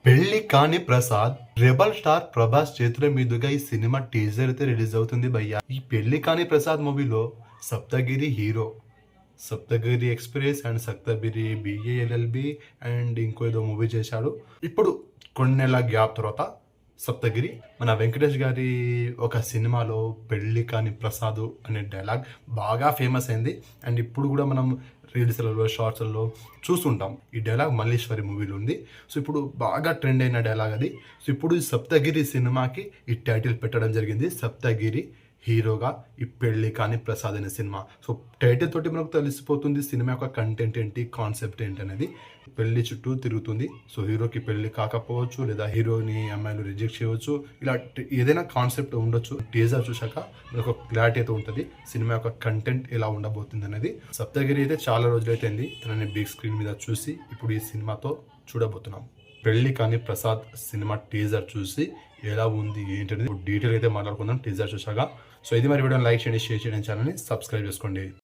పెళ్లి కాని Prasad rebel star Prabhas చేతుల మీదుగా ఈ సినిమా టీజర్ అయితే రిలీజ్ అవుతుంది భయ్య. ఈ పెళ్లి కాని ప్రసాద్ మూవీలో Saptagiri hero. Saptagiri express and Saptagiri BA LLB and ఇంకో ఏదో మూవీ చేశాడు. ఇప్పుడు కొన్ని నెలల గ్యాప్ తర్వాత సప్తగిరి మన వెంకటేష్ గారి ఒక సినిమాలో పెళ్లి కాని ప్రసాద్ అనే డైలాగ్ బాగా ఫేమస్ అయింది. అండ్ ఇప్పుడు కూడా మనం రీల్స్లలో షార్ట్స్లలో చూస్తుంటాం. ఈ డైలాగ్ మల్లీశ్వరి మూవీలో ఉంది. సో ఇప్పుడు బాగా ట్రెండ్ అయిన డైలాగ్ అది. సో ఇప్పుడు ఈ సప్తగిరి సినిమాకి ఈ టైటిల్ పెట్టడం జరిగింది. సప్తగిరి హీరోగా ఈ పెళ్లి కాని ప్రసాద్ అనే సినిమా. సో టైటిల్ తోటి మనకు తెలిసిపోతుంది సినిమా యొక్క కంటెంట్ ఏంటి, కాన్సెప్ట్ ఏంటి అనేది. పెళ్లి చుట్టూ తిరుగుతుంది. సో హీరోకి పెళ్లి కాకపోవచ్చు, లేదా హీరోని అమ్మాయిలు రిజెక్ట్ చేయవచ్చు. ఇలా ఏదైనా కాన్సెప్ట్ ఉండొచ్చు. టీజర్ చూశాక మనకు ఒక క్లారిటీ అయితే ఉంటుంది సినిమా యొక్క కంటెంట్ ఎలా ఉండబోతుంది అనేది. సప్తగిరి అయితే చాలా రోజులైతే తనని బిగ్ స్క్రీన్ మీద చూసి ఇప్పుడు ఈ సినిమాతో చూడబోతున్నాం. పెళ్లి కాని ప్రసాద్ సినిమా టీజర్ చూసి ఎలా ఉంది ఏంటనేది డీటెయిల్ అయితే మాట్లాడుకుందాం టీజర్ చూసాక. సో ఇది మరి వీడియోని లైక్ చేయండి, షేర్ చేయండి, ఛానల్ని సబ్స్క్రైబ్ చేసుకోండి.